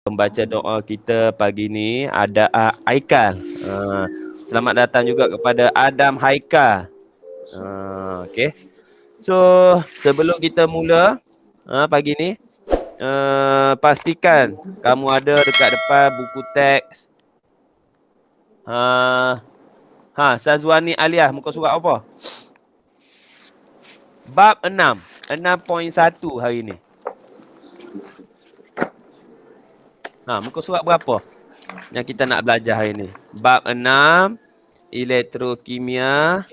Pembaca doa kita pagi ni ada Haikal. Selamat datang juga kepada Adam Haikal. Okey. So, sebelum kita mula pagi ni, pastikan kamu ada dekat depan buku teks. Sazwani Aliyah, muka surat apa? Bab 6, 6.1 hari ni. Muka surat berapa yang kita nak belajar hari ni? Bab 6, elektrokimia.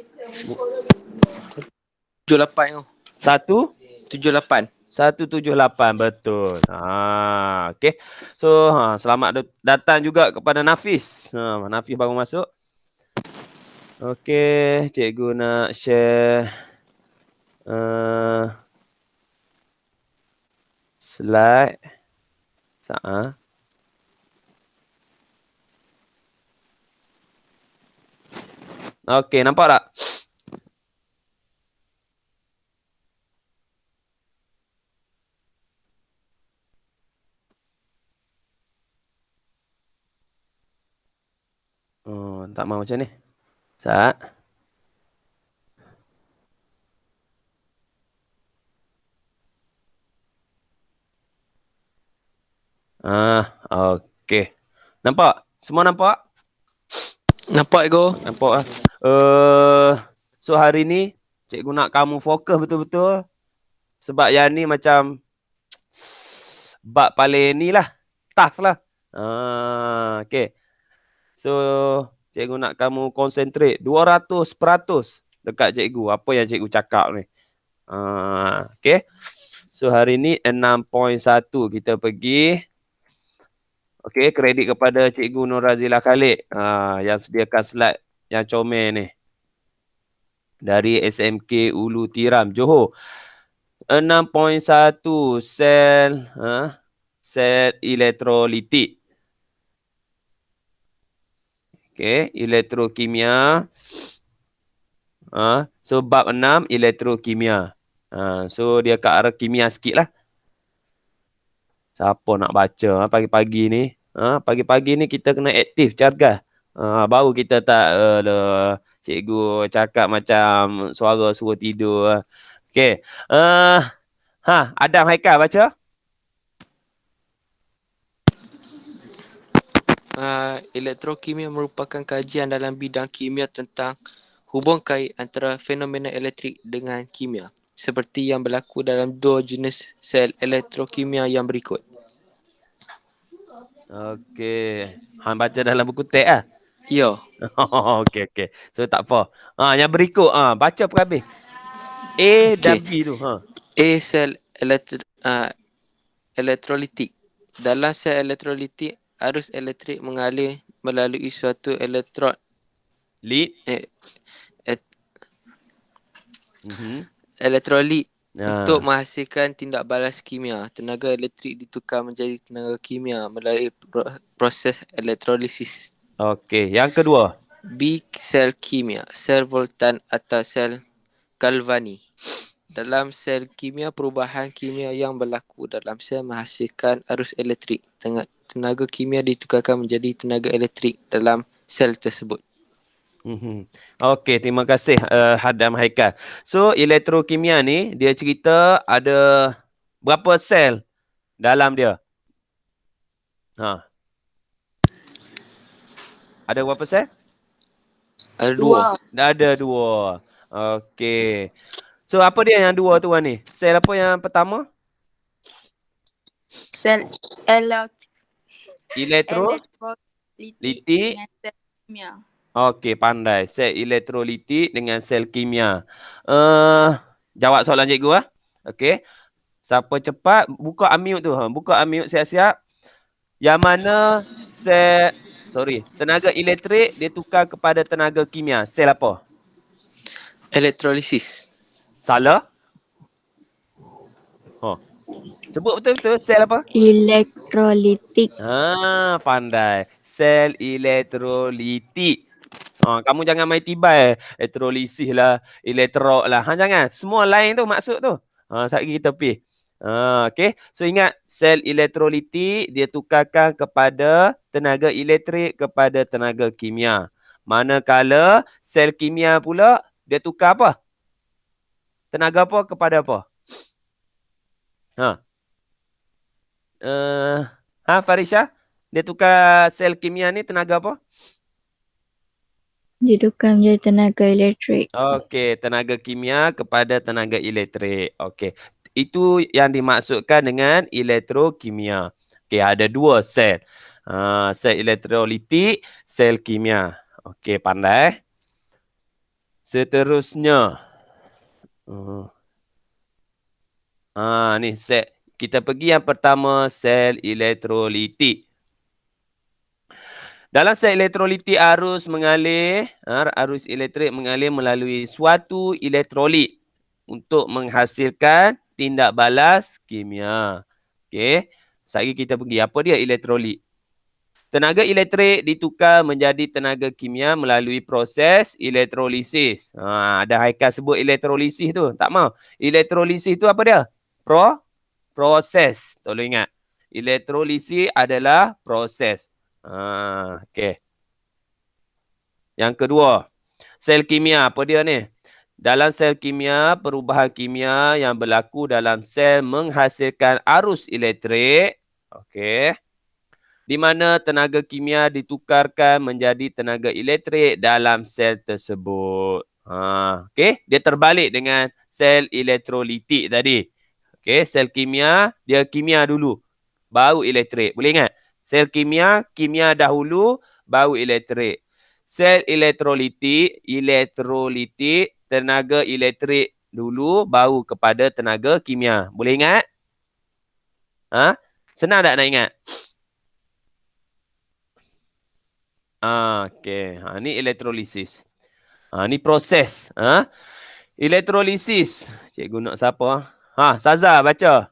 78 tu. 1 78. 178, betul. Okey. So, selamat datang juga kepada Nafis. Nafis baru masuk. Okey, cikgu nak share slide. Okey, nampak tak? Tak mau macam ni. Sat. Okey. Nampak? Semua nampak? Nampak Ego? Nampak lah. So hari ni cikgu nak kamu fokus betul-betul. Sebab yang ni macam bab paling ni lah. Tough lah. Okay. So cikgu nak kamu concentrate 200% dekat cikgu. Apa yang cikgu cakap ni. Okay. So hari ni 6.1 kita pergi. Okay, kredit kepada Cikgu Nur Razila Khalid yang sediakan slide yang comel ni. Dari SMK Ulu Tiram, Johor. 6.1 sel elektrolitik. Okay, elektrokimia. So bab 6 elektrokimia. So dia kat arah kimia sikit lah. Siapa nak baca pagi-pagi ni? Pagi-pagi ni kita kena aktif, cergas. Baru kita tak cikgu cakap macam suara suruh tidur. Okey. Adam Haikal baca. Elektrokimia merupakan kajian dalam bidang kimia tentang hubung kait antara fenomena elektrik dengan kimia, seperti yang berlaku dalam dua jenis sel elektrokimia yang berikut. Okey. Hang baca dalam buku teks ah? Ya. Okey. So tak apa. Yang berikut baca per habis. A dan B tu. A, sel elektrolitik. Dalam sel elektrolitik, arus elektrik mengalir melalui suatu elektrod elektrolit untuk menghasilkan tindak balas kimia. Tenaga elektrik ditukar menjadi tenaga kimia melalui proses elektrolisis. Okey, yang kedua. B, sel kimia, sel Voltan atau sel Galvani. Dalam sel kimia, perubahan kimia yang berlaku dalam sel menghasilkan arus elektrik. Tenaga kimia ditukarkan menjadi tenaga elektrik dalam sel tersebut. Okey, terima kasih Adam Haikal. So, elektrokimia ni dia cerita ada berapa sel dalam dia? Ada berapa sel? Ada dua. Ada dua. Okey. So, apa dia yang dua tu ni? Sel apa yang pertama? Sel elektrolitik dengan sel kimia. Okey, pandai. Sel elektrolitik dengan sel kimia. Jawab soalan cikgu Okey. Siapa cepat buka unmute tu. Buka unmute siap-siap. Yang mana tenaga elektrik dia tukar kepada tenaga kimia. Sel apa? Elektrolisis. Salah. Sebut betul-betul sel apa? Elektrolitik. Pandai. Sel elektrolitik. Kamu jangan main tibai. Elektrolisis lah, elektrod lah. Jangan. Semua lain tu maksud tu. Sekali kita pergi. Okey. So ingat, sel elektrolitik dia tukarkan kepada tenaga elektrik kepada tenaga kimia. Manakala sel kimia pula dia tukar apa? Tenaga apa kepada apa? Ha. Farisha, dia tukar sel kimia ni tenaga apa? Ditukar menjadi tenaga elektrik. Okey, tenaga kimia kepada tenaga elektrik. Okey. Itu yang dimaksudkan dengan elektrokimia. Okey, ada dua sel. Sel elektrolitik, sel kimia. Okey, pandai. Seterusnya. Ni sel. Kita pergi yang pertama, sel elektrolitik. Dalam sel elektrolitik arus mengalir, arus elektrik mengalir melalui suatu elektrolit untuk menghasilkan tindak balas kimia. Okey. Sekali kita pergi. Apa dia elektrolit? Tenaga elektrik ditukar menjadi tenaga kimia melalui proses elektrolisis. Ada Haikal sebut elektrolisis tu. Tak mau. Elektrolisis tu apa dia? Proses. Tolong ingat. Elektrolisis adalah proses. Okey. Yang kedua, sel kimia. Apa dia ni? Dalam sel kimia, perubahan kimia yang berlaku dalam sel menghasilkan arus elektrik. Okey. Di mana tenaga kimia ditukarkan menjadi tenaga elektrik dalam sel tersebut. Okey. Dia terbalik dengan sel elektrolitik tadi. Okey. Sel kimia, dia kimia dulu. Baru elektrik. Boleh ingat? Sel kimia, kimia dahulu, baru elektrik. Sel elektrolitik, tenaga elektrik dulu, baru kepada tenaga kimia. Boleh ingat? Senang tak nak ingat? Okey. Ni elektrolisis. Ni proses. Elektrolisis. Cikgu nak siapa? Saza baca.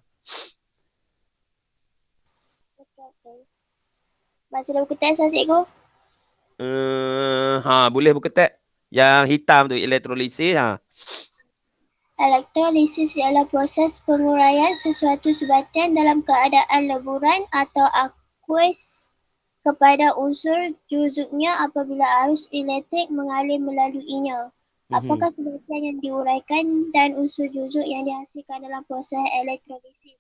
Baca dalam buku teks lah cikgu. Boleh buku teks. Yang hitam tu elektrolisis. Elektrolisis ialah proses penguraian sesuatu sebatian dalam keadaan leburan atau aqueous kepada unsur juzuknya apabila arus elektrik mengalir melaluinya. Apakah sebatian yang diuraikan dan unsur juzuk yang dihasilkan dalam proses elektrolisis?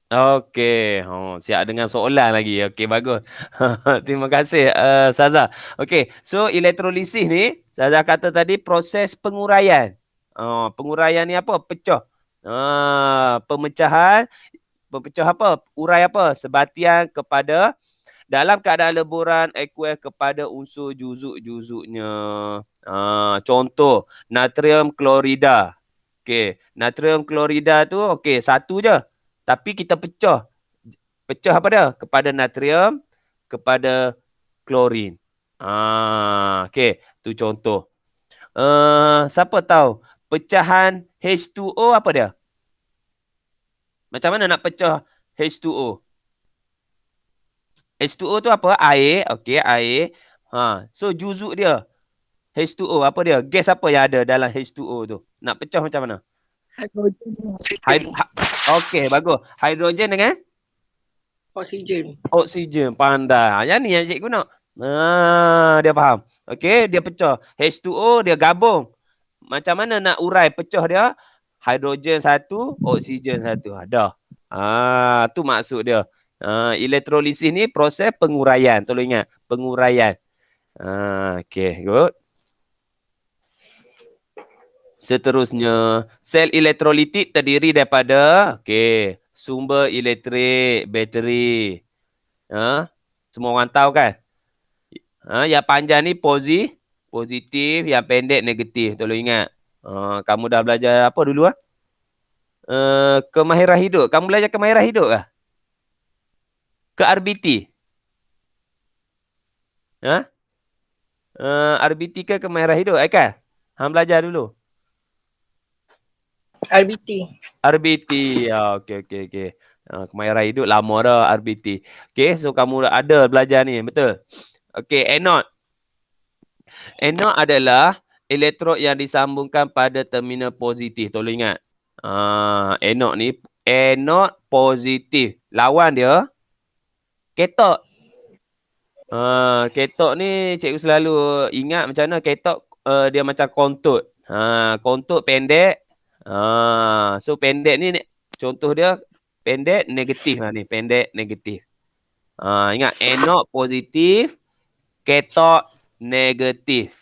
Okey. Siap dengan soalan lagi. Okey, bagus. Terima kasih, Saza. Okey, so elektrolisis ni, Saza kata tadi proses penguraian. Penguraian ni apa? Pecah. Pemecah apa? Urai apa? Sebatian kepada dalam keadaan leburan aqueous kepada unsur juzuk-juzuknya. Contoh, natrium klorida. Okey, natrium klorida tu okey, satu je. Tapi kita pecah. Pecah apa dia? Kepada natrium, kepada klorin. Okey, tu contoh. Siapa tahu pecahan H2O apa dia? Macam mana nak pecah H2O? H2O tu apa? Air. Okey, air. So juzuk dia H2O apa dia? Gas apa yang ada dalam H2O tu? Nak pecah macam mana? Hidrogen. Okey, bagus. Hidrogen dengan? Oksigen. Pandai. Yang ni yang cikgu nak. Dia faham. Okey, dia pecah. H2O dia gabung. Macam mana nak urai pecah dia? Hidrogen satu, oksigen satu. Dah. Tu maksud dia. Elektrolisis ni proses penguraian. Tolong ingat. Penguraian. Okey, good. Seterusnya, sel elektrolitik terdiri daripada sumber elektrik, bateri. Semua orang tahu kan? Yang panjang ni positif, yang pendek negatif. Tolong ingat. Kamu dah belajar apa dulu? Kemahiran hidup. Kamu belajar kemahiran hidup kah? Ke RBT? RBT ke kemahiran hidup? Kan? Hang belajar dulu. RBT. Okey. Kemahiran hidup lama dah RBT. Okey, so kamu ada belajar ni, betul? Okey, anode. Anode adalah elektrod yang disambungkan pada terminal positif. Tolong ingat. Anode ni Anode positif. Lawan dia katot. Katot ni cikgu selalu ingat macam mana katot dia macam kontut. Kontut pendek. So pendek ni contoh dia pendek negatif lah ni. Pendek negatif. Ingat anode positif, katot negatif.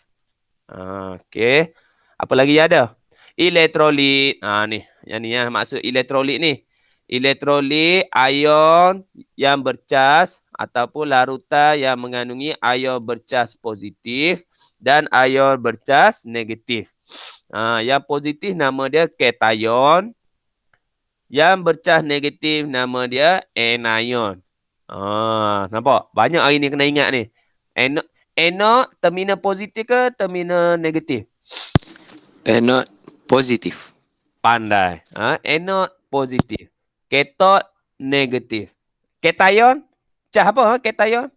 Okey. Apa lagi ada? Elektrolit. Ni. Yang ni yang maksud elektrolit ni. Elektrolit ion yang bercas ataupun larutan yang mengandungi ion bercas positif dan ion bercas negatif. Yang positif nama dia kation. Yang bercas negatif nama dia anion. Nampak? Banyak hari ni kena ingat ni. Anode terminal positif ke terminal negatif? Anode positif. Pandai. Anode positif. Katot negatif. Cation? Cah apa cation?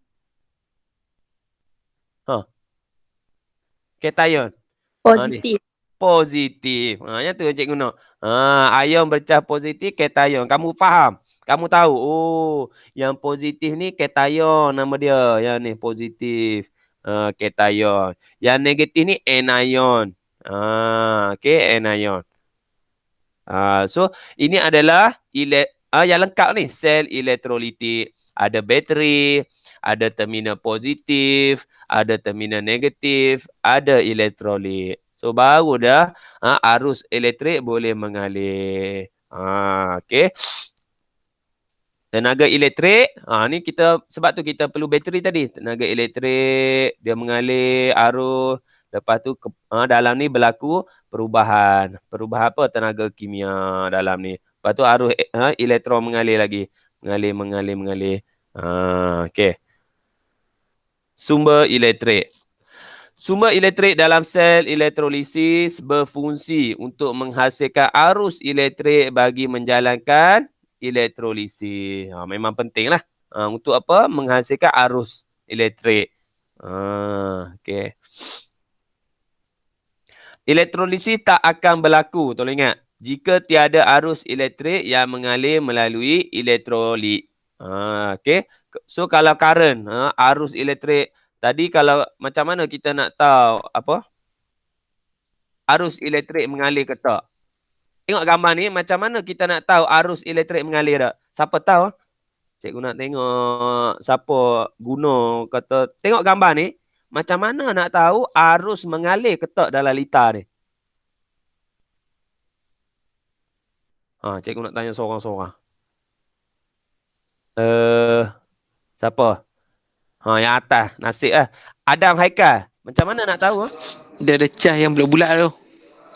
Cation. Ni. Positif. Positif. Yang tu cikgu guna. Ion bercas positif cation. Kamu faham? Kamu tahu. Oh, yang positif ni cation nama dia. Yang ni positif. Cation. Yang negatif ni anion. Okey, anion. So ini adalah yang lengkap ni. Sel elektrolitik. Ada bateri, ada terminal positif, ada terminal negatif, ada elektrolit. So baru dah arus elektrik boleh mengalir. Okey. Tenaga elektrik, ni kita sebab tu kita perlu bateri tadi. Tenaga elektrik dia mengalir arus. Lepas tu dalam ni berlaku perubahan. Perubahan apa? Tenaga kimia dalam ni. Lepas tu arus elektron mengalir lagi. Mengalir. Okey. Sumber elektrik. Sumber elektrik dalam sel elektrolisis berfungsi untuk menghasilkan arus elektrik bagi menjalankan elektrolisis. Memang penting lah. Untuk apa? Menghasilkan arus elektrik. Okey. Elektrolisis tak akan berlaku, tolong ingat, jika tiada arus elektrik yang mengalir melalui elektrolit. Okey. So kalau current, arus elektrik, tadi kalau macam mana kita nak tahu apa? Arus elektrik mengalir ke tak? Tengok gambar ni, macam mana kita nak tahu arus elektrik mengalir tak? Siapa tahu? Cikgu nak tengok siapa guna kata. Tengok gambar ni, macam mana nak tahu arus mengalir ke tak dalam litar ni? Cikgu nak tanya seorang-seorang. Siapa? Yang atas, Nasib lah. Adam Haikal. Macam mana nak tahu? Dia ada cas yang bulat-bulat tu.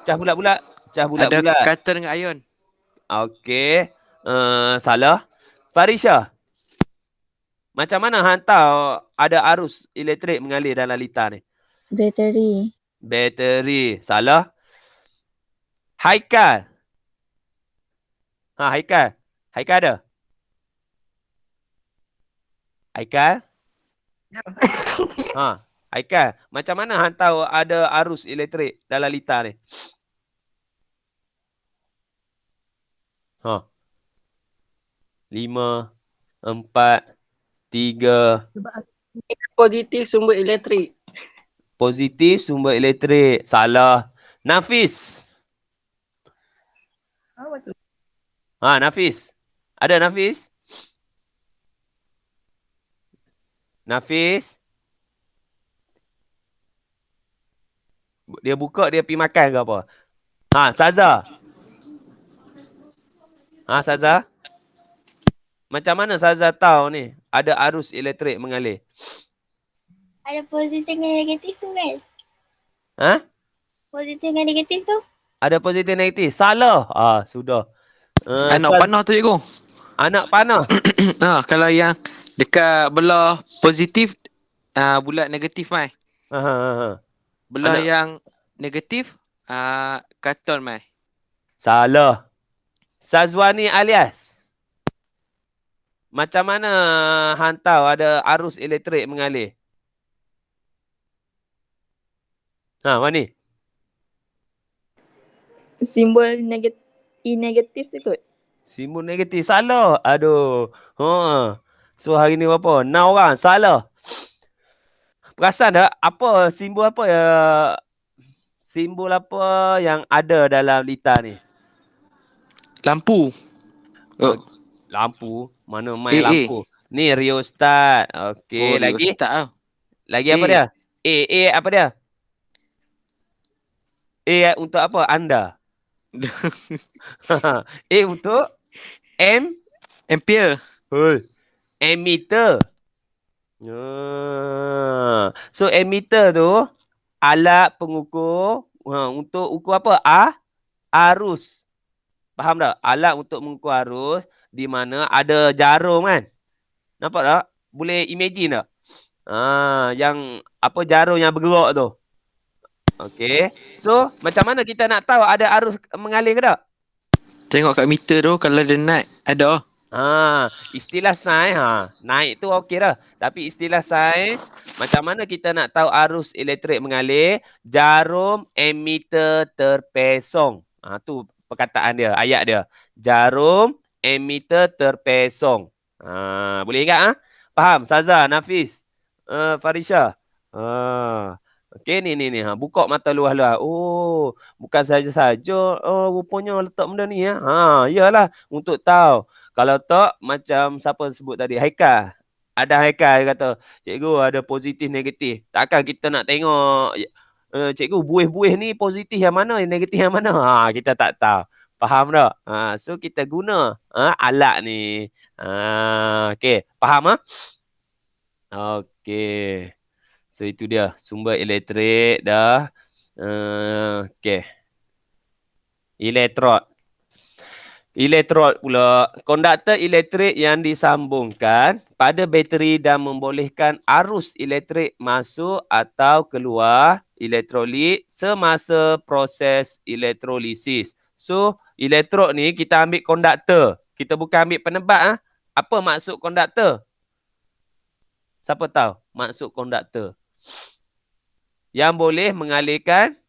Cas bulat-bulat. Ada kata dengan ion. Okey. Salah. Farisha. Macam mana hang tahu ada arus elektrik mengalir dalam litar ni? Bateri. Bateri. Salah. Haikal. Haikal. Haikal ada? Haikal? Haikal. Macam mana hang tahu ada arus elektrik dalam litar ni? 5, 4, 3. Positif sumber elektrik. Positif sumber elektrik. Salah. Nafis. Nafis. Ada Nafis? Nafis. Dia buka, dia pergi makan ke apa? Saza. Saza. Macam mana Saza tahu ni ada arus elektrik mengalir? Ada positif dengan negatif tu kan? Positif dengan negatif tu? Ada positif negatif. Salah. Sudah. Anak panah tu cikgu. Anak panah. Kalau yang dekat belah positif, bulat negatif mai. Belah yang negatif, katon mai. Salah. Sazwani alias. Macam mana hang tahu ada arus elektrik mengalir? Wani. Simbol negatif tu kot. Simbol negatif. Salah. Aduh. So hari ni berapa? 6 orang. Salah. Perasan tak? Simbol apa ya? Simbol apa yang ada dalam lita ni? Lampu. Oh, Lampu. Mana main A. lampu? Ni rheostat. Okey, lagi? Rheostat lah. Lagi A. apa dia? A apa dia? A untuk apa? Anda. A untuk Ampere. Ammeter. So ammeter tu alat pengukur untuk ukur apa? Arus. Faham tak? Alat untuk mengukur arus di mana ada jarum kan? Nampak tak? Boleh imagine tak? Yang apa jarum yang bergerak tu. Okey. So macam mana kita nak tahu ada arus mengalir ke tak? Tengok kat meter tu kalau dia naik ada. Istilah sains naik tu okey dah. Tapi istilah sains macam mana kita nak tahu arus elektrik mengalir? Jarum ammeter terpesong. Tu perkataan dia, ayat dia. Jarum ammeter terpesong. Boleh ingat Faham Saza, Nafis, Farisha? Okey ni. Buka mata luas-luas. Oh, bukan saja-saja. Oh, rupanya letak benda ni ya. Iyalah untuk tahu. Kalau tak, macam siapa sebut tadi, Haikal. Ada Haikal dia kata, cikgu ada positif negatif. Takkan kita nak tengok, cikgu buih-buih ni positif yang mana, yang negatif yang mana? Kita tak tahu. Faham tak? So kita guna alat ni. Okey, faham Okey. So itu dia, sumber elektrik dah. Okey. Elektrod. Elektrod pula, konduktor elektrik yang disambungkan pada bateri dan membolehkan arus elektrik masuk atau keluar elektrolit semasa proses elektrolisis. So, elektrod ni kita ambil konduktor. Kita bukan ambil penebat. Apa maksud konduktor? Siapa tahu maksud konduktor? Yang boleh mengalirkan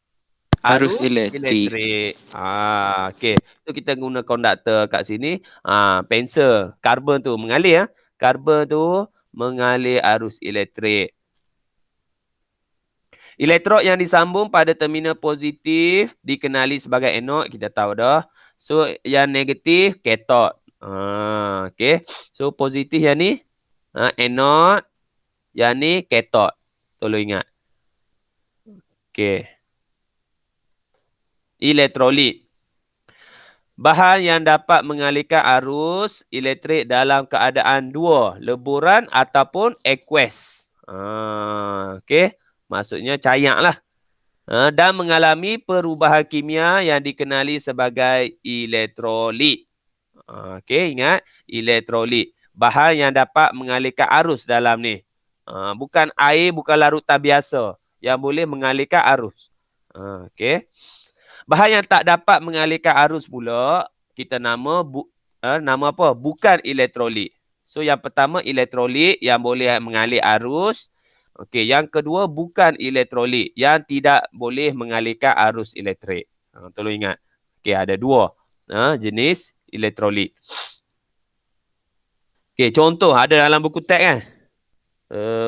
arus elektrik. Okey. So kita guna konduktor kat sini. Pensel. Karbon tu mengalir. Karbon tu mengalir arus elektrik. Elektrod yang disambung pada terminal positif dikenali sebagai anod. Kita tahu dah. So yang negatif katod. Okey. So positif yang ni anod. Yang ni katod. Tolong ingat. Okey. Elektrolit. Bahan yang dapat mengalirkan arus elektrik dalam keadaan dua, leburan ataupun aqueous. Okey. Maksudnya cair lah. Dan mengalami perubahan kimia yang dikenali sebagai elektrolit. Okey, ingat. Elektrolit. Bahan yang dapat mengalirkan arus dalam ni. Bukan air, bukan larutan biasa. Yang boleh mengalirkan arus. Okey. Bahan yang tak dapat mengalirkan arus pula, kita nama apa? Bukan elektrolit. So yang pertama elektrolit yang boleh mengalir arus. Okey, yang kedua bukan elektrolit yang tidak boleh mengalirkan arus elektrik. Tolong ingat. Okey, ada dua jenis elektrolit. Okey, contoh ada dalam buku teks kan?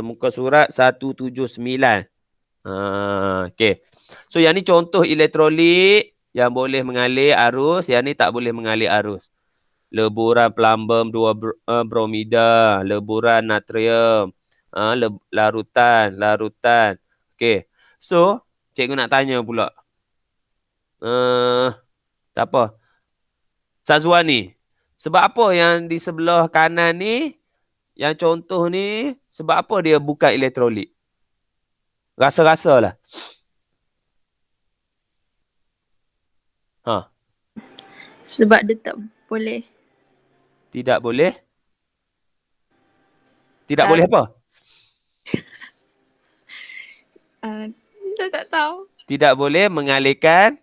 Muka surat 179. Okey. So yang ni contoh elektrolit yang boleh mengalir arus, yang ni tak boleh mengalir arus. Leburan plumbum 2 bromida, leburan natrium, larutan. Okey. So, cikgu nak tanya pula. Tak apa. Sazwani, sebab apa yang di sebelah kanan ni, yang contoh ni, sebab apa dia bukan elektrolit? Rasa-rasa lah. Sebab dia tak boleh. Tidak boleh? Tidak Tak. boleh apa? Kita tak tahu. Tidak boleh mengalirkan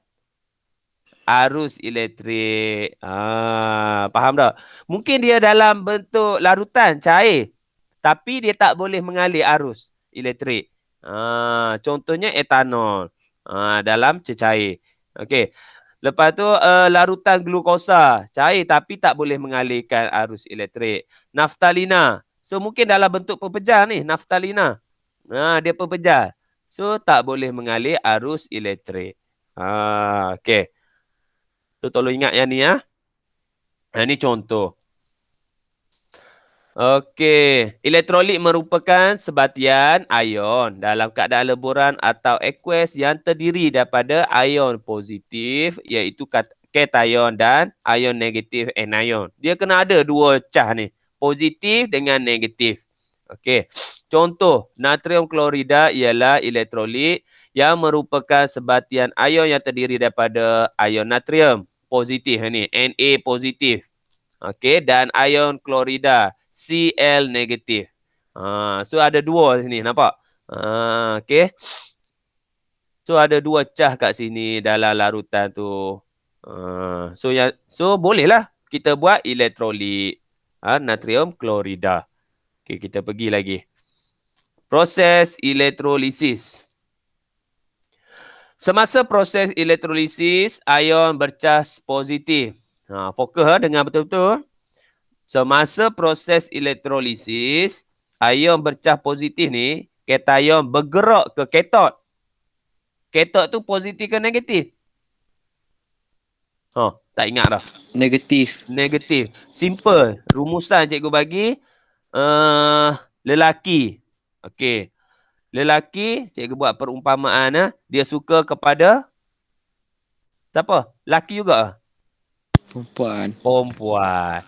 arus elektrik. Faham tak? Mungkin dia dalam bentuk larutan, cair. Tapi dia tak boleh mengalir arus elektrik. Contohnya etanol. Dalam cecair. Okey. Lepas tu larutan glukosa, cair tapi tak boleh mengalirkan arus elektrik. Naftalina. So mungkin dalam bentuk pepejal ni, naftalina. Dia pepejal. So tak boleh mengalir arus elektrik. Okey. So tolong ingat yang ni ya. Yang ni contoh. Okey, elektrolit merupakan sebatian ion dalam keadaan leburan atau aqueous yang terdiri daripada ion positif iaitu kation dan ion negatif anion. Dia kena ada dua cas ni, positif dengan negatif. Okey. Contoh, natrium klorida ialah elektrolit yang merupakan sebatian ion yang terdiri daripada ion natrium positif ni, Na positif. Okey, dan ion klorida Cl negatif. So ada dua sini, nampak? Okey. So ada dua cas kat sini dalam larutan tu. So bolehlah kita buat elektrolit natrium klorida. Okey, kita pergi lagi. Proses elektrolisis. Semasa proses elektrolisis, ion bercas positif. Fokus dengar betul-betul. Semasa proses elektrolisis, ion bercas positif ni, kation bergerak ke katot. Katot tu positif ke negatif? Tak ingat dah. Negatif. Negatif. Simple. Rumusan cikgu bagi. Lelaki. Okey. Lelaki, cikgu buat perumpamaan. Dia suka kepada siapa? Lelaki juga. Perempuan. Perempuan.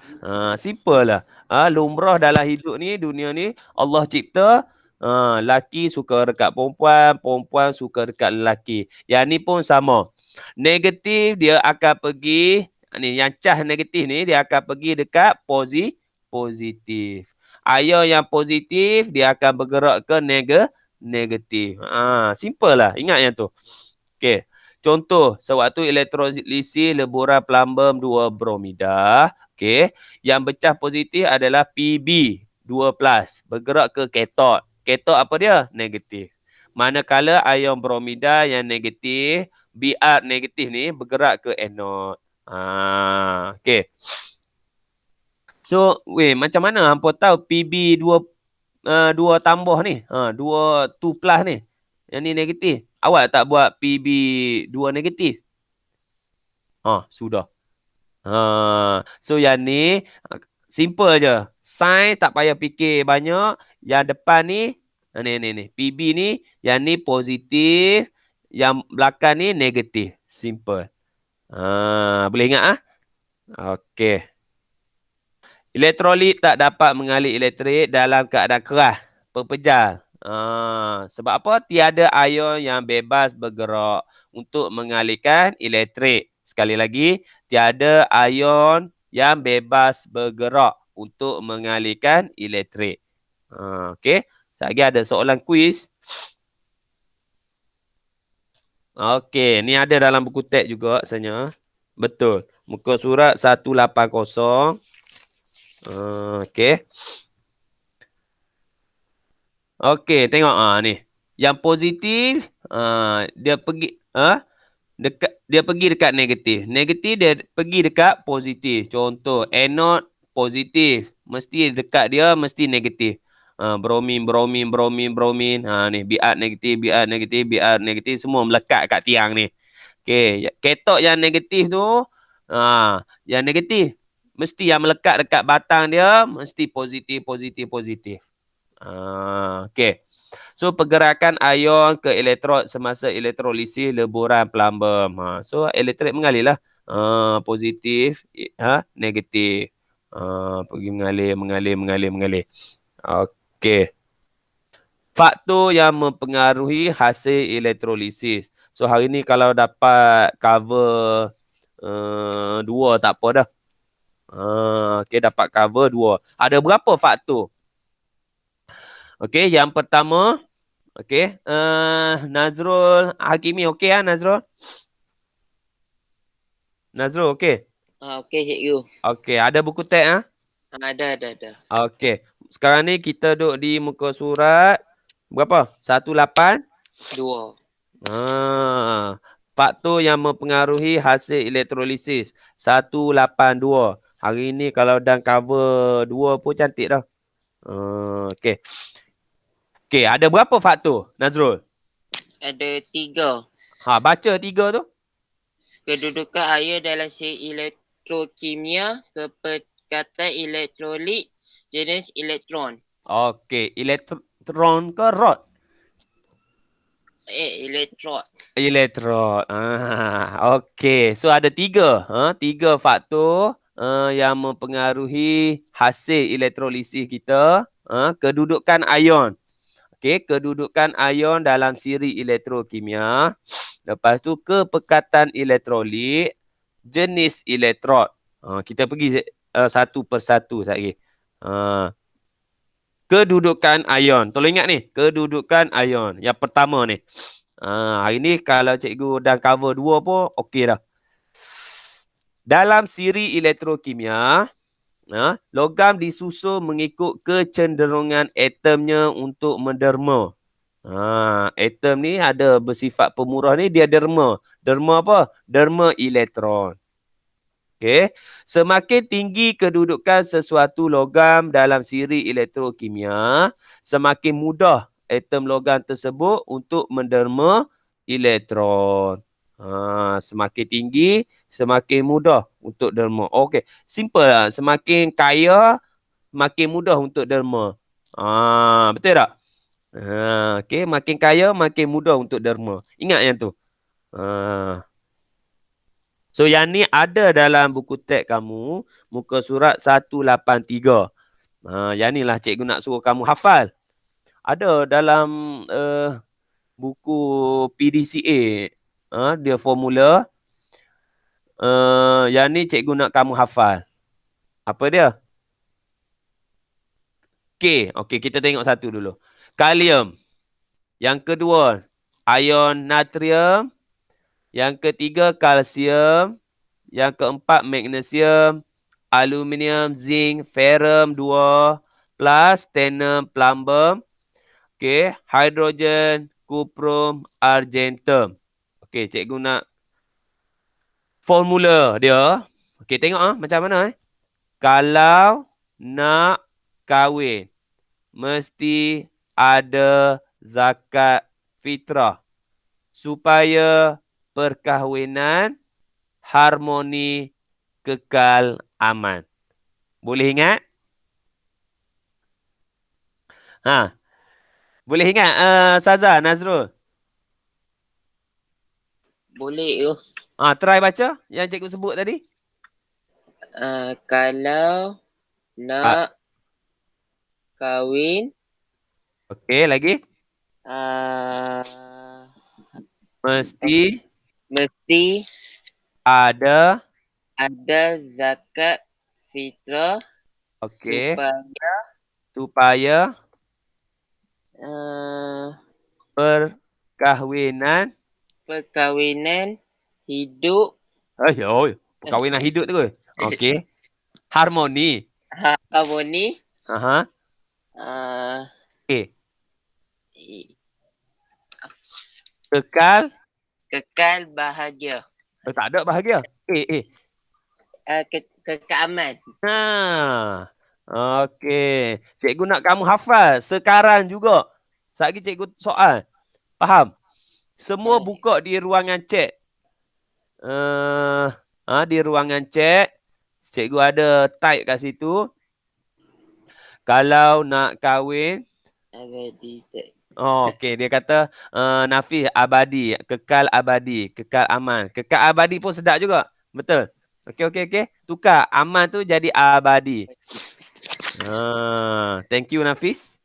Simple lah. Lumrah dalam hidup ni, dunia ni, Allah cipta lelaki suka dekat perempuan, perempuan suka dekat lelaki. Yang ni pun sama. Negatif dia akan pergi, ni yang cas negatif ni, dia akan pergi dekat positif. Ion yang positif, dia akan bergerak ke negatif. Simple lah. Ingat yang tu. Okey. Contoh, sewaktu elektrolisis leburan plumbum 2 bromida, okey, yang bercas positif adalah Pb 2+, bergerak ke katot. Katot apa dia? Negatif. Manakala ion bromida yang negatif, Br negatif ni bergerak ke anod. Okey. So, macam mana hampa tahu Pb 2 tambah ni? 2+ ni. Yang ni negatif. Awak tak buat PB 2 negatif? Sudah. So yang ni simple je. Sign tak payah fikir banyak. Yang depan ni, ni. PB ni, yang ni positif. Yang belakang ni negatif. Simple. Boleh ingat Okey. Elektrolit tak dapat mengalir elektrik dalam keadaan keras. Pepejal. Sebab apa? Tiada ion yang bebas bergerak untuk mengalirkan elektrik. Sekali lagi, tiada ion yang bebas bergerak untuk mengalirkan elektrik. Okey. Sekali lagi ada soalan kuis. Okey, ni ada dalam buku teks juga sebenarnya. Betul. Muka surat 180. Okey. Okey, tengok ni. Yang positif dia pergi dia pergi dekat negatif. Negatif dia pergi dekat positif. Contoh, anode positif. Mesti dekat dia mesti negatif. Bromin. Ni Br negatif semua melekat kat tiang ni. Okey, katot yang negatif tu yang negatif mesti yang melekat dekat batang dia mesti positif. Okey. So pergerakan ion ke elektrod semasa elektrolisis leburan plumbum. So elektrik mengalirlah. Positif, negatif. Pergi mengalir. Okey. Faktor yang mempengaruhi hasil elektrolisis. So hari ni kalau dapat cover 2 tak apa dah. Okey, dapat cover 2. Ada berapa faktor? Okey, yang pertama, okey, Nazrul Hakimi okey Nazrul? Nazrul okey? Okey cikgu. Okey, ada buku teks Ada. Okey. Sekarang ni kita duduk di muka surat berapa? 182. Faktor yang mempengaruhi hasil elektrolisis. 182. Hari ni kalau dan cover 2 pun cantik dah. Okey. Okey, ada berapa faktor, Nazrul? Ada 3. Baca 3 tu. Kedudukan air dalam sel elektrokimia, kepekatan elektrolit, jenis elektron. Okey, elektron ke rod? Elektrod. Elektrod. Okey. So ada 3. 3 faktor yang mempengaruhi hasil elektrolisis kita. Kedudukan ion. Okey, kedudukan ion dalam siri elektrokimia. Lepas tu kepekatan elektrolit, jenis elektrod. Kita pergi satu persatu sekali. Kedudukan ion. Tolong ingat ni, kedudukan ion. Yang pertama ni. Hari ni kalau cikgu dah cover 2 pun okey dah. Dalam siri elektrokimia, logam disusun mengikut kecenderungan atomnya untuk menderma. Atom ni ada bersifat pemurah ni, dia derma. Derma apa? Derma elektron. Okey. Semakin tinggi kedudukan sesuatu logam dalam siri elektrokimia, semakin mudah atom logam tersebut untuk menderma elektron. Semakin tinggi, semakin mudah untuk derma. Okey, simple lah. Semakin kaya, makin mudah untuk derma. Betul tak? Okey, makin kaya, makin mudah untuk derma. Ingat yang tu. So yang ni ada dalam buku teks kamu, muka surat 183. Yang ni lah cikgu nak suruh kamu hafal. Ada dalam buku PDCA, dia formula. Yang ni cikgu nak kamu hafal. Apa dia? K. Okey, kita tengok satu dulu. Kalium. Yang kedua, ion natrium. Yang ketiga, kalsium. Yang keempat, magnesium, aluminium, zinc, ferrum 2, plus titanium, plumbum. Okey, hidrogen, cuprum, argentum. Okey, cikgu nak formula dia. Okey, tengok macam mana Kalau nak kahwin, mesti ada zakat fitrah supaya perkahwinan harmoni kekal aman. Boleh ingat? Boleh ingat Saza, Nazrul? Boleh tu. Try baca yang cikgu sebut tadi. Kalau nak kahwin, Okey, lagi. Mesti ada zakat fitrah okey supaya perkahwinan hidup perkahwinan hidup tu. Okey. Harmoni. harmoni. Okey. Kekal Bahagia. tak ada bahagia. Kekal aman. Okey. Cikgu nak kamu hafal sekarang juga. Sekejap lagi cikgu soal. Faham? Semua buka di ruangan chat. Di ruangan chat. Cikgu ada type kat situ. Kalau nak kahwin. Abadi. Okey, dia kata Nafis abadi, kekal abadi, kekal aman. Kekal abadi pun sedap juga. Betul? Okey. Tukar aman tu jadi abadi. Thank you Nafis.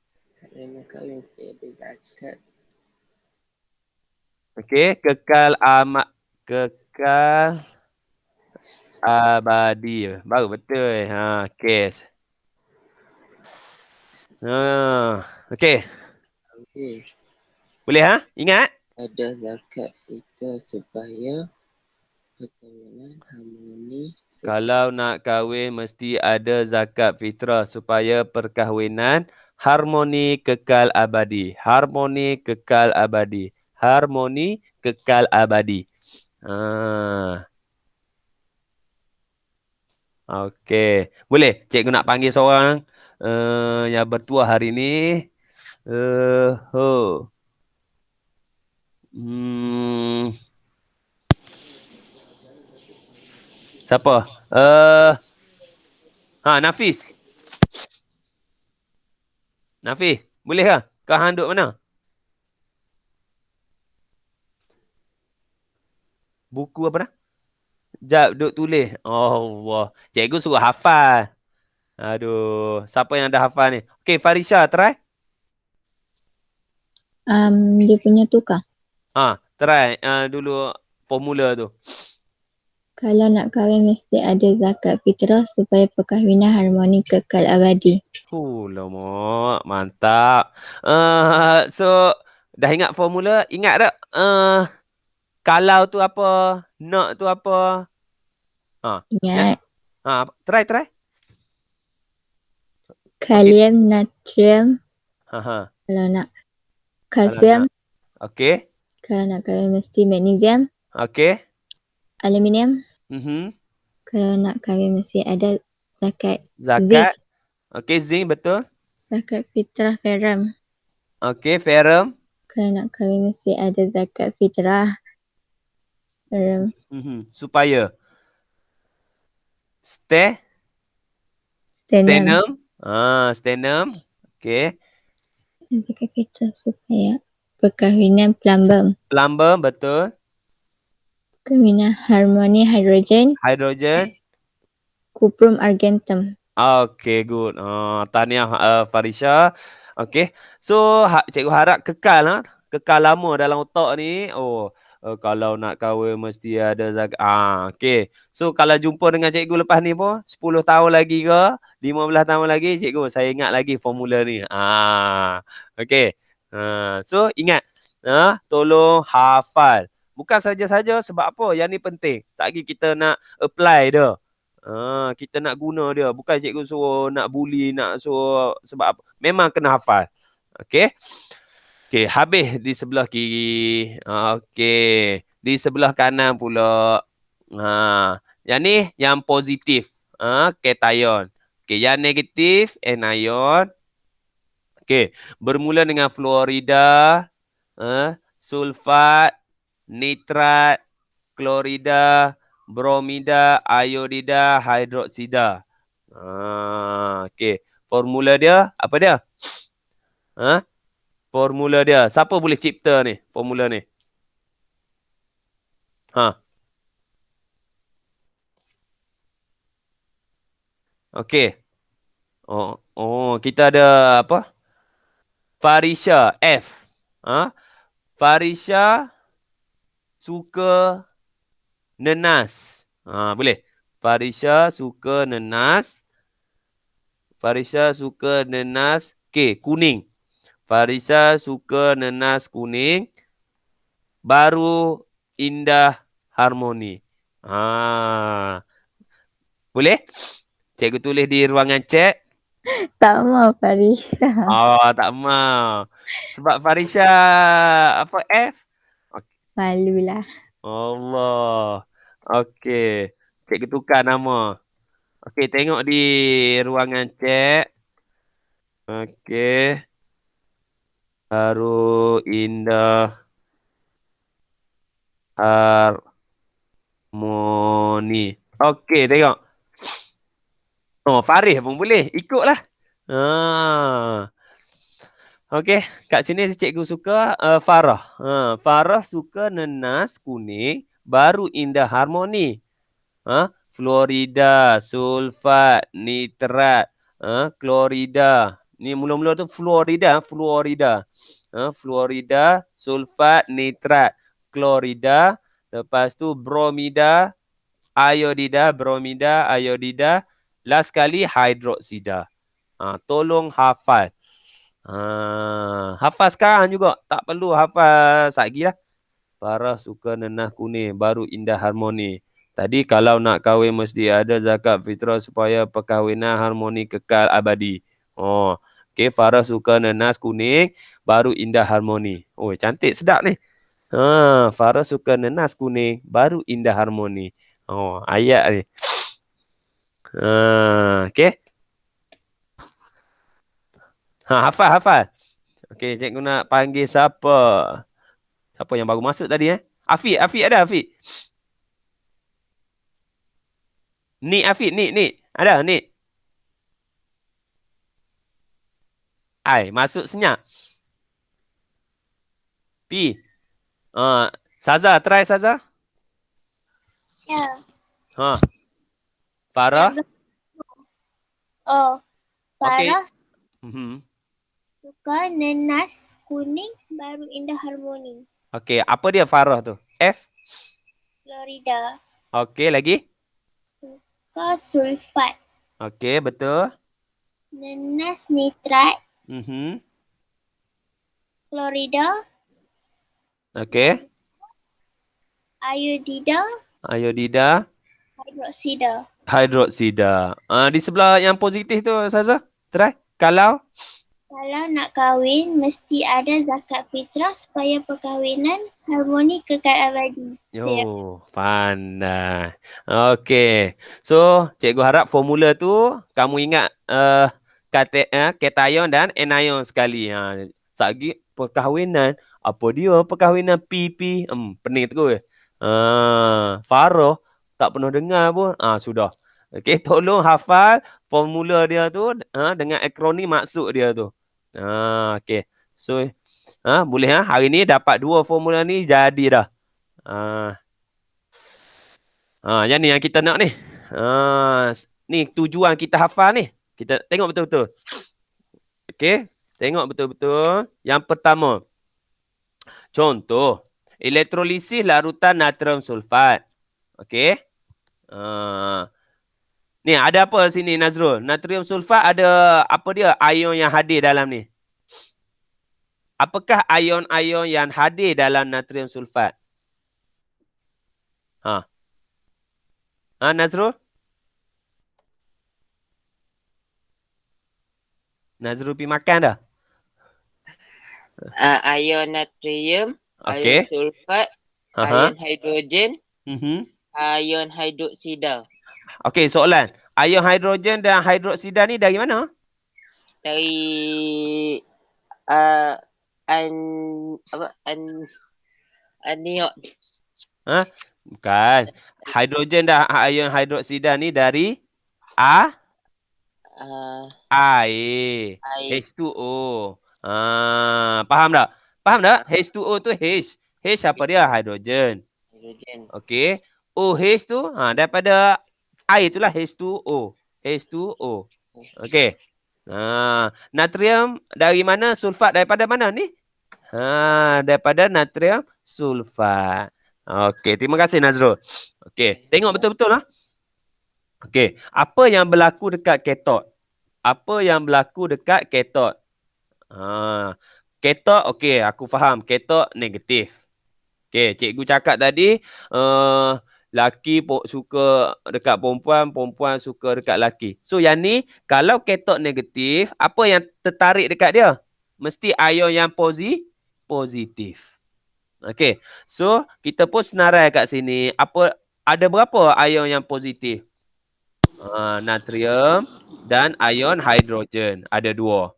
Okey, kekal abadi. Baru betul. Okey. Okey. Boleh Ingat? Ada zakat fitrah supaya perkahwinan harmoni. Kalau nak kahwin mesti ada zakat fitrah supaya perkahwinan harmoni kekal abadi. Harmoni kekal abadi. Harmoni kekal abadi. Okey. Boleh cikgu nak panggil seorang yang bertuah hari ni. Ho. Hmm, siapa? Nafis. Nafis, boleh ke? Kau hang duduk mana? Buku apa dah? Jap, duk tulis. Allah. Cikgu suruh hafal. Aduh, siapa yang dah hafal ni? Okey, Farisha, try. Dia punya tukar. Try dulu formula tu. Kalau nak kahwin mesti ada zakat fitrah supaya perkahwinan harmoni kekal abadi. Lama, mantap. So dah ingat formula? Ingat tak? Kalau tu apa? Nak tu apa? Ingat. Try. Kalium, natrium. Ha. Kalau nak kalsium. Okey. Kalau nak kahwin mesti magnesium. Okey. Aluminium. Kalau nak kahwin mesti ada zakat. Zakat. Okey, zinc betul. Zakat fitrah ferrum. Okey, ferrum. Kalau nak kahwin mesti ada zakat fitrah ferrum. Supaya Sternum. Sternum. Okey. Zakat fitrah supaya perkahwinan plumbum. Plumbum betul. Perkahwinan harmoni hidrogen. Cuprum argentum. Okay, good. Tahniah Farisha. Okay. So, cikgu harap kekal kekal lama dalam otak ni. Kalau nak kahwin mesti ada zakat. Okay. So, kalau jumpa dengan cikgu lepas ni pun 10 tahun lagi ke 15 tahun lagi, cikgu saya ingat lagi formula ni. Okay. So, ingat. Tolong hafal. Bukan saja-saja sebab apa? Yang ni penting. Sekejap kita nak apply dah. Kita nak guna dia. Bukan cikgu suruh nak bully, nak suruh sebab apa. Memang kena hafal. Okey. Okey, habis di sebelah kiri. Okey. Di sebelah kanan pula. Yang ni yang positif. Cation. Okey, yang negatif anion. Okey, bermula dengan fluorida, sulfat, nitrat, klorida, bromida, iodida, hidroksida. Okey. Formula dia apa dia? Formula dia. Siapa boleh cipta ni? Formula ni. Okey. Kita ada apa? Farisha F. Farisha suka nenas. Boleh. Farisha suka nenas. Farisha suka nenas. Kuning. Farisha suka nenas kuning. Baru indah harmoni. Boleh? Cikgu tulis di ruangan chat. Tak mau Farisha. Tak mau. Sebab Farisha apa F? Malulah. Allah. Okey. Cikgu tukar nama. Okey, tengok di ruangan chat. Okey. Baru indah harmoni. Okey, tengok. Faris pun boleh. Ikutlah. Okey, kat sini cikgu suka Farah. Farah suka nenas kuning, baru indah harmoni. Fluorida, sulfat, nitrat, klorida. Ni mula-mula tu fluorida. Fluorida, sulfat, nitrat, klorida. Lepas tu bromida, iodida. Last kali hidroksida. Tolong hafal. Hafal sekarang juga. Tak perlu hafal satgi lah. Farah suka nenas kuning, baru indah harmoni. Tadi kalau nak kahwin mesti ada zakat fitrah supaya perkahwinan harmoni kekal abadi. Okey, Farah suka nenas kuning, baru indah harmoni. Cantik, sedap ni. Farah suka nenas kuning, baru indah harmoni. Oh, ayat ni. Okey. Hafal. Okey, cikgu nak panggil siapa? Siapa yang baru masuk tadi Afiq ada Afiq? Ni Afiq, ni. Ada ni. Masuk senyap. Pi. Saza, try Saza. Ya. Farah. Farah Mhm. suka nenas kuning, baru indah harmoni. Okey, apa dia Farah tu? F. Florida Okey, lagi? suka sulfat. Okey, betul. Nenas nitrat, Mhm. Florida, Okey. iodida, Iodida, hidroksida. Di sebelah yang positif tu Saza, try. Kalau Nak kahwin, mesti ada zakat fitrah supaya perkahwinan harmoni kekal abadi. pandai. Okey. So, cikgu harap formula tu kamu ingat kation dan anion sekali. Sagi perkahwinan, apa dia perkahwinan PP? Pening terus. Farah tak pernah dengar pun. Sudah. Okey, tolong hafal formula dia tu dengan akronim maksud dia tu. Okey. So, boleh hari ni dapat 2 formula ni jadi dah. Yang ni yang kita nak ni. Ni tujuan kita hafal ni. Kita tengok betul-betul. Okey, tengok betul-betul. Yang pertama. Contoh, elektrolisis larutan natrium sulfat. Okey. Ni ada apa sini Nazrul? Natrium sulfat ada apa dia? Ion yang hadir dalam ni. Apakah ion-ion yang hadir dalam natrium sulfat? Nazrul? Nazrul pergi makan dah? Ion natrium, Okey. ion sulfat, ion hidrogen, ion hidroksida. Okey, soalan. Ion hidrogen dan hidroksida ni dari mana? Dari anion. Bukan. Hidrogen dan ion hidroksida ni dari air. H2O. Faham tak? H2O tu H. H apa dia? Hidrogen. Okey. OH tu daripada air itulah H2O. Okey. Natrium dari mana? Sulfat daripada mana ni? Daripada natrium sulfat. Okey, terima kasih Nazrul. Okey, tengok betul-betul Okey, apa yang berlaku dekat katot? Katot, okey, aku faham. Katot negatif. Okey, cikgu cakap tadi, laki suka dekat perempuan, perempuan suka dekat laki. So, yang ni, kalau katot negatif, apa yang tertarik dekat dia? Mesti ion yang positif. Okey, so kita pun senarai kat sini. Ada berapa ion yang positif? Natrium dan ion hidrogen. Ada 2.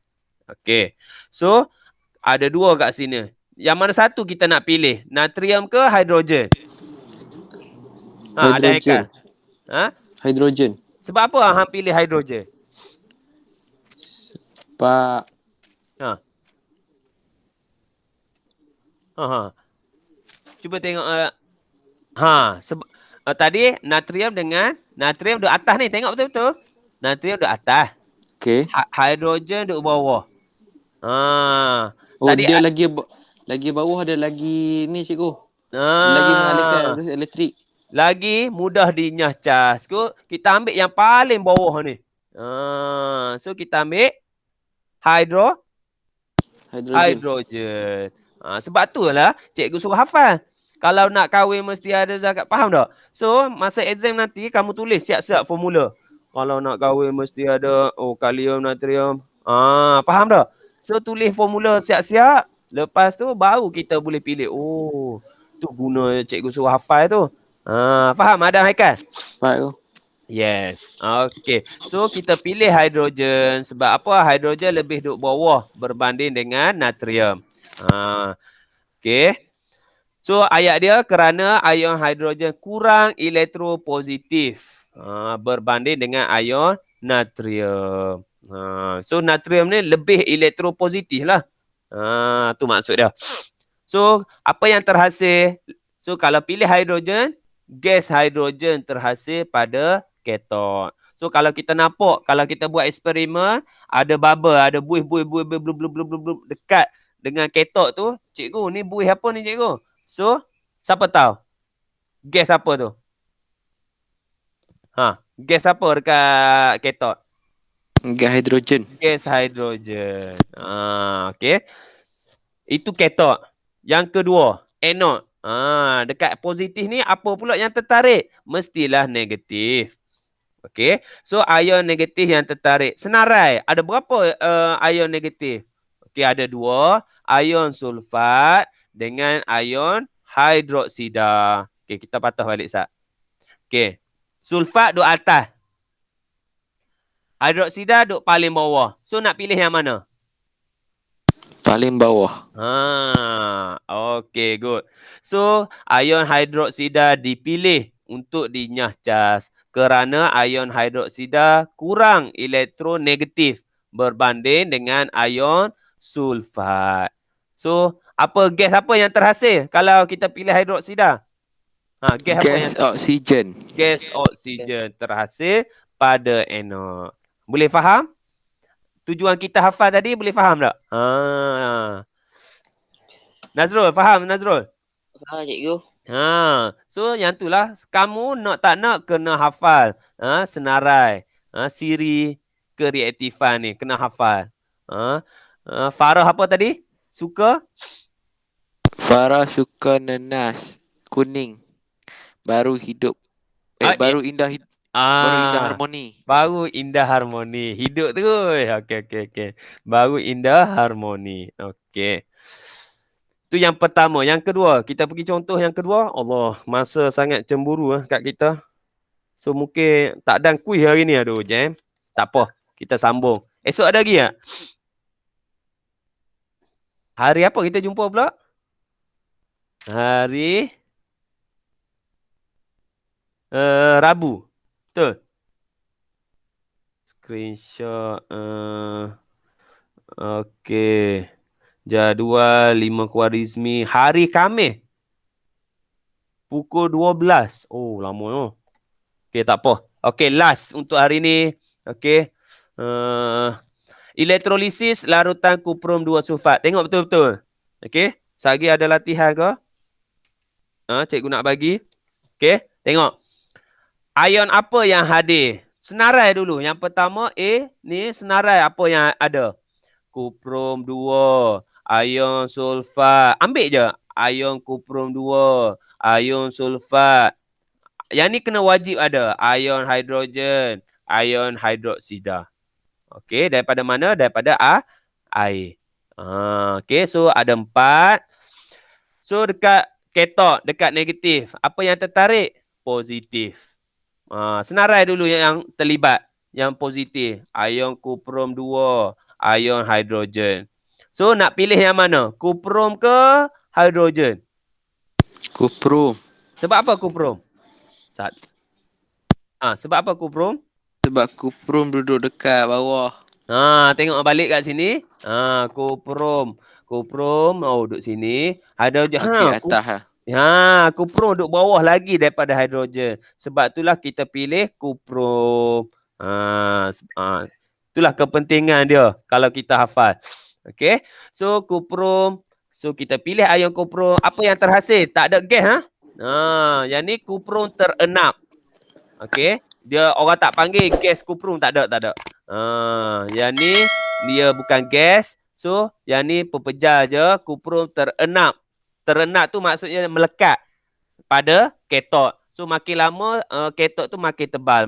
Okey, so ada 2 kat sini. Yang mana satu kita nak pilih? Natrium ke hidrogen? Ada Haikal. Hidrogen. Sebab apa hang pilih hidrogen? Sebab Cuba tengok tadi natrium duduk atas ni, tengok betul-betul. Natrium duduk atas. Okey. Hidrogen duduk bawah. Tadi dia lagi bawah ada lagi ni cikgu. Lagi mengalirkan arus elektrik. Lagi mudah dinyah cas. Kita ambil yang paling bawah ni. So kita ambil hidrogen. Sebab tu lah cikgu suruh hafal. Kalau nak kahwin mesti ada zakat. Faham tak? So masa exam nanti kamu tulis siap-siap formula. Kalau nak kahwin mesti ada kalium, natrium. Faham tak? So tulis formula siap-siap. Lepas tu baru kita boleh pilih. Oh, tu guna cikgu suruh hafal tu. Faham Adam Haikal? Pak tu. Yes. Okay. So kita pilih hidrogen. Sebab apa? Hidrogen lebih duduk bawah berbanding dengan natrium. Okay. So ayat dia kerana ion hidrogen kurang elektropositif berbanding dengan ion natrium. So natrium ni lebih elektropositif lah. Tu maksud dia. So apa yang terhasil? So kalau pilih hidrogen, gas hidrogen terhasil pada katot. So kalau kita nampak, kalau kita buat eksperimen, ada bubble, ada buih dekat dengan katot tu, cikgu ni buih apa ni cikgu? So siapa tahu? Gas apa tu? Gas apa dekat katot? Gas hidrogen. Gas hidrogen. Okay. Itu katot. Yang kedua, anode. Dekat positif ni apa pula yang tertarik? Mestilah negatif. Okey. So ion negatif yang tertarik. Senarai. Ada berapa ion negatif? Okey, ada 2. Ion sulfat dengan ion hidroksida. Okey, kita patah balik sat. Okey. Sulfat duduk atas. Hidroksida duduk paling bawah. So nak pilih yang mana? Paling bawah. Okay, good. So, ion hidroksida dipilih untuk dinyah cas kerana ion hidroksida kurang elektronegatif berbanding dengan ion sulfat. So, gas apa yang terhasil kalau kita pilih hidroksida? Gas oksigen. Gas oksigen terhasil pada anode. Boleh faham? Tujuan kita hafal tadi boleh faham tak? Nazrul, faham Nazrul? Cikgu. So yang itulah kamu tak nak kena hafal. Senarai. Siri kereaktifan ni kena hafal. Farah apa tadi? Suka? Farah suka nenas kuning. Baru hidup. Baru indah baru indah harmoni. Baru indah harmoni. Hidup tu. Okey. Baru indah harmoni. Okey. Tu yang pertama. Yang kedua. Kita pergi contoh yang kedua. Allah. Masa sangat cemburu kat kita. So mungkin tak ada kuih hari ni. Aduh jam. Tak apa. Kita sambung. Esok ada lagi tak? Hari apa kita jumpa pula? Hari Rabu. Betul? Screenshot. Okey. Jadual 5 Khwarizmi. Hari Khamis. Pukul 12. Oh, lama tu. Okey, tak apa. Okey, last untuk hari ni. Okey. Elektrolisis larutan kuprum 2 sulfat. Tengok betul-betul. Okey. Sehari ada latihan ke? Cikgu nak bagi. Okey. Tengok. Ion apa yang hadir? Senarai dulu. Yang pertama A ni senarai apa yang ada? Kuprum 2, ion sulfat. Ambil je. Ion kuprum 2, ion sulfat. Yang ni kena wajib ada. Ion hidrogen, ion hidroksida. Okey, daripada mana? Daripada air. Okey, so ada 4. So dekat katot, dekat negatif. Apa yang tertarik? Positif. Senarai dulu yang terlibat. Yang positif. Ion kuprum 2. Ion hidrogen. So nak pilih yang mana? Kuprum ke hidrogen? Kuprum. Sebab apa kuprum? Sebab apa kuprum? Sebab kuprum duduk dekat bawah. Tengok balik kat sini. Kuprum. Kuprum duduk sini. Hidrogen. Okey, atas kuprum duduk bawah lagi daripada hidrogen. Sebab itulah kita pilih kuprum. Itulah kepentingan dia kalau kita hafal. Okey. So kuprum. So kita pilih ion kuprum. Apa yang terhasil? Tak ada gas yang ni kuprum terenap. Okey. Dia orang tak panggil gas kuprum, tak ada. Yang ni dia bukan gas. So yang ni pepejal je, kuprum terenap. Terenap tu maksudnya melekat pada katot. So makin lama katot tu makin tebal.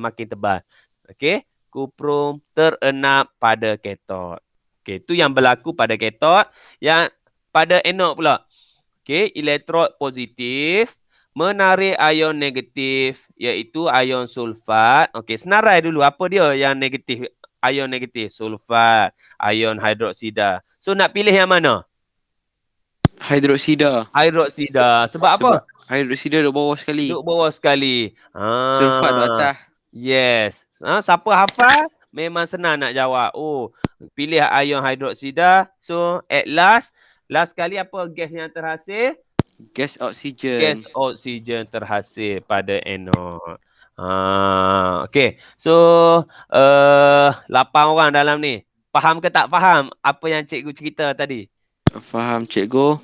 Okey. Kuprum terenap pada katot. Okey, tu yang berlaku pada katot. Yang pada anode pula. Okey, elektrod positif menarik ion negatif iaitu ion sulfat. Okey, senarai dulu apa dia yang negatif, ion negatif, sulfat, ion hidroksida. So nak pilih yang mana? Hidroksida. Hidroksida. Sebab apa? Sebab hidroksida duduk bawah sekali. Duduk bawah sekali. Sulfat duduk atas. Yes. Siapa hafal, memang senang nak jawab. Oh, pilih ion hidroksida. So, at last sekali apa gas yang terhasil? Gas oksigen. Gas oksigen terhasil pada anode. Okay. So, 8 orang dalam ni. Faham ke tak faham apa yang cikgu cerita tadi? Faham cikgu.